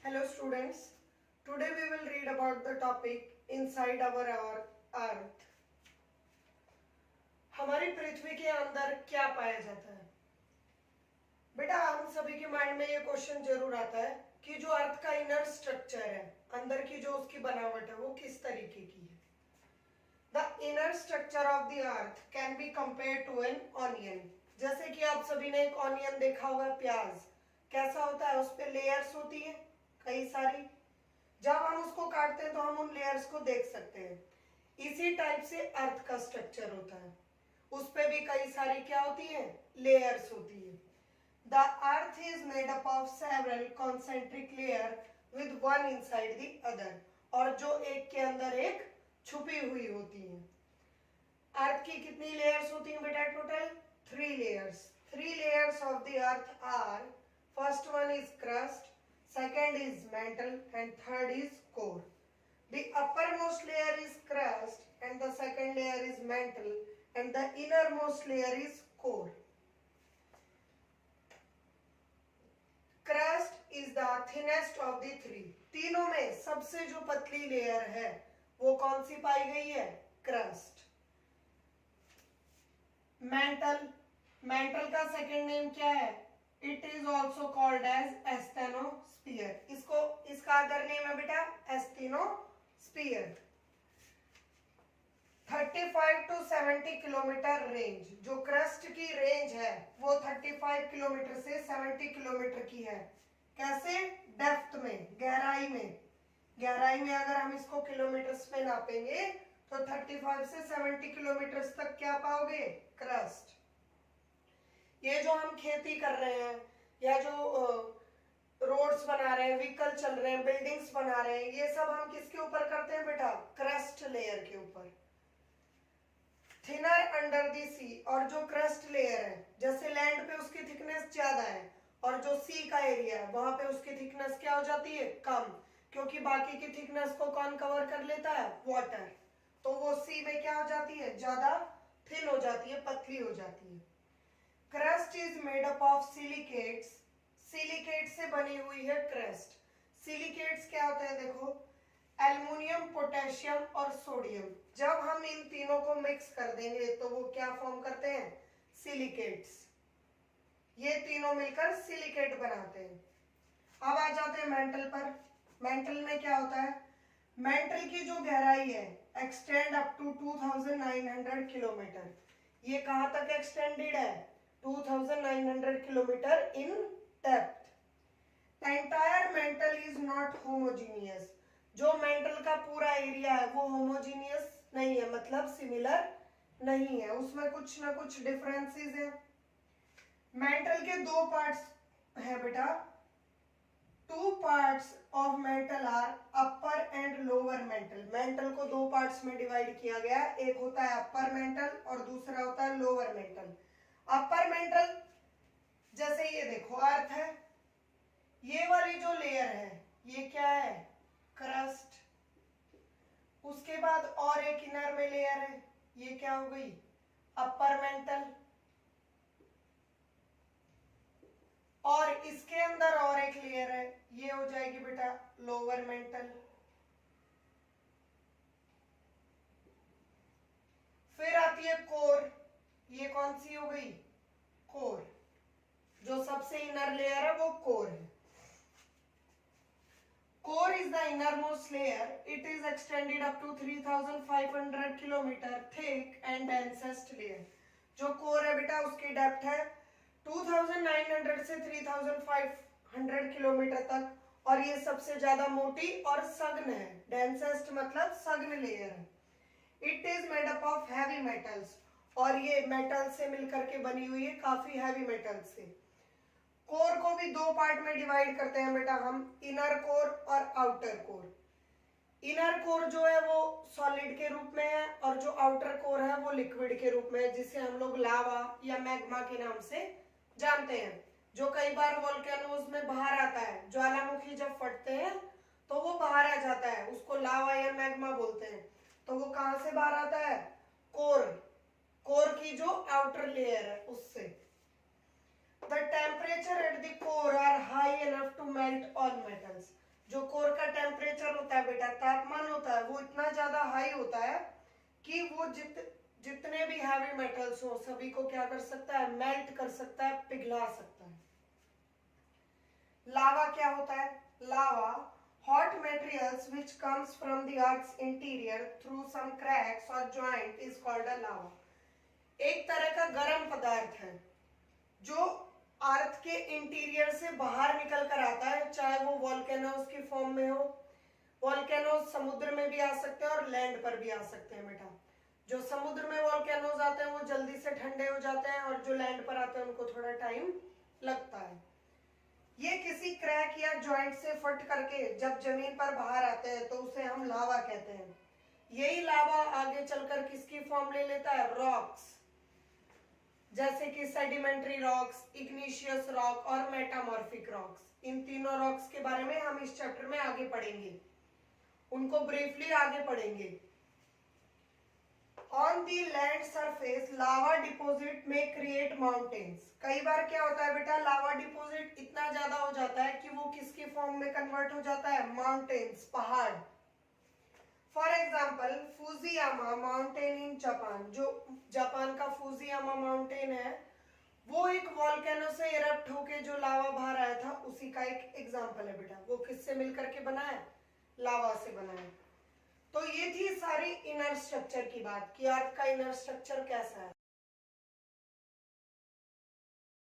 Hello students, today we will read about the topic inside our earth. हमारी पृथ्वी के अंदर क्या पाया जाता है? बेटा हम सभी के माइंड में ये क्वेश्चन जरूर आता है कि जो अर्थ का इनर स्ट्रक्चर है, अंदर की जो उसकी बनावट है वो किस तरीके की है. The inner structure of the earth can be compare to an onion. जैसे कि आप सभी ने एक ऑनियन देखा होगा, प्याज कैसा होता है, उस पे लेयर्स होती है कई सारी. जब हम उसको काटते हैं तो हम उन लेयर्स को देख सकते हैं. इसी टाइप से अर्थ का स्ट्रक्चर होता है, उस पे भी कई सारी क्या होती है, लेयर्स होती है. The earth is made up of several concentric layer with one inside the other. और जो एक के अंदर एक छुपी हुई होती है. अर्थ की कितनी लेयर्स होती हैं बेटा? Total 3 layers. 3 layers of the earth are, first one is crust, second is mantle and third is core. The uppermost layer is crust and the second layer is mantle and the innermost layer is core. Crust is the thinnest of the three. तीनों में सबसे जो पतली layer है वो कौन सी पाई गई है? क्रस्ट. मेंटल, मेंटल का सेकेंड नेम क्या है? It is also called as asthenosphere. इसका अदर नेम है बेटा एस्थेनोस्फीयर. 35 to 70 kilometre range. जो क्रस्ट की रेंज है वो 35 किलोमीटर से 70 किलोमीटर की है. कैसे? डेप्थ में, गहराई में. गहराई में अगर हम इसको किलोमीटर्स में नापेंगे तो 35 से 70 किलोमीटर तक क्या पाओगे? क्रस्ट. ये जो हम खेती कर रहे हैं या जो रोड्स बना रहे हैं, व्हीकल चल रहे हैं, बिल्डिंग्स बना रहे हैं, ये सब हम किसके ऊपर करते हैं बेटा? क्रस्ट लेयर के ऊपर. थिनर अंडर द सी. और जो क्रस्ट लेयर है, जैसे लैंड पे उसकी थिकनेस ज्यादा है और जो सी का एरिया है वहां पे उसकी थिकनेस क्या हो जाती है? कम. क्योंकि बाकी की थिकनेस को कौन कवर कर लेता है? वाटर. तो वो सी में क्या हो जाती है? ज्यादा थिन हो जाती है, पतली हो जाती है. Crust is made up of silicates. Silicate से बनी हुई है क्रस्ट. सिलिकेट्स क्या होता है? देखो, एल्युमिनियम, पोटेशियम और सोडियम. जब हम इन तीनों को मिक्स कर देंगे तो वो क्या फॉर्म करते हैं? सिलिकेट्स. ये तीनों मिलकर सिलिकेट बनाते हैं. अब आ जाते हैं मेंटल पर. मेंटल में क्या होता है? मेंटल की जो गहराई है एक्सटेंड अप टू 2900 किलोमीटर. ये कहां तक एक्सटेंडेड है? 2900 kilometre in depth. Entire mental is not homogeneous. जो मेंटल का पूरा एरिया है वो होमोजीनियस नहीं है, मतलब सिमिलर नहीं है, उसमें कुछ ना कुछ डिफरेंसेस है. मेंटल के 2 पार्ट्स है बेटा. 2 parts of mantle are upper and lower mantle. Mantle को 2 पार्ट्स में डिवाइड किया गया. एक होता है अपर मेंटल और दूसरा होता है लोअर मेंटल. अपर मेंटल जैसे ये देखो अर्थ है, ये वाली जो लेयर है ये क्या है? क्रस्ट. उसके बाद और एक इनर में लेयर है, ये क्या हो गई? Upper mantle. और इसके अंदर और एक लेयर है, ये हो जाएगी बेटा लोअर मेंटल. फिर आती है कोर. ये कौन सी हो गई? कोर. जो सबसे इनर लेयर है वो कोर है. Core is the innermost layer. It is extended up to 3500 kilometre thick and densest layer. जो कोर है बेटा उसकी डेप्थ है 2900 से 3500 किलोमीटर तक और ये सबसे ज्यादा मोटी और सघन है. डेंसेस्ट मतलब सघन लेयर है. It is made up of heavy metals. और ये मेटल से मिलकर के बनी हुई है, काफी हैवी मेटल से. कोर को भी 2 पार्ट में डिवाइड करते हैं बेटा हम, इनर कोर और आउटर कोर. इनर कोर जो है वो सॉलिड के रूप में है और जो आउटर कोर है वो लिक्विड के रूप में है, जिसे हम लोग लावा या मैग्मा के नाम से जानते हैं. जो कई बार वोल्केनोज में बाहर आता है, ज्वालामुखी जब फटते हैं तो वो बाहर आ जाता है, उसको लावा या मैग्मा बोलते हैं. तो वो कहां से बाहर आता है? कोर. कोर की जो आउटर लेयर है उससे. The temperature at the core are high enough to melt all metals. जो कोर का टेम्परेचर होता है बेटा, तापमान होता है, वो इतना ज्यादा हाई होता है कि वो जितने भी हैवी मेटल्स हो सभी को क्या कर सकता है, मेल्ट कर सकता है, पिघला सकता है। लावा क्या होता है? लावा hot materials which comes from the earth's interior through some cracks or joint is called a lava। एक तरह का गर्म पदार्थ है जो अर्थ के इंटीरियर से बाहर निकल कर आता है, चाहे वो वॉल्केनोज की फॉर्म में हो। वॉल्केनोज समुद्र में भी आ सकते हैं और लैंड पर भी आ सकते हैं बेटा। जो समुद्र में वॉल्केनोज आते हैं वो जल्दी से ठंडे हो जाते हैं और जो लैंड पर आते हैं उनको थोड़ा टाइम लगता है। ये किसी क्रैक या जॉइंट से फट करके जब जमीन पर बाहर आते हैं तो उसे हम लावा कहते हैं। यही लावा आगे चलकर किसकी फॉर्म ले लेता है? रॉक्स, जैसे कि सेडिमेंट्री रॉक्स, इग्निशियस रॉक और मेटामॉर्फिक रॉक्स। इन तीनों रॉक्स के बारे में हम इस चैप्टर में आगे पढ़ेंगे, उनको ब्रीफली आगे पढ़ेंगे। On the land surface lava deposit में क्रिएट माउंटेन्स। कई बार क्या होता है बेटा, लावा डिपोजिट इतना ज्यादा हो जाता है कि वो किसकी फॉर्म में कन्वर्ट हो जाता है? माउंटेन्स, पहाड़। For example Fujiyama mountain in Japan. जो जापान का फुजियामा माउंटेन है वो एक वॉल्केनो से इरप्ट होके जो लावा बाहर आया था उसी का एक एग्जाम्पल है बेटा। वो किससे मिलकर के बना है? लावा से बना है। तो ये थी सारी इनर स्ट्रक्चर की बात कि अर्थ का इनर स्ट्रक्चर कैसा है।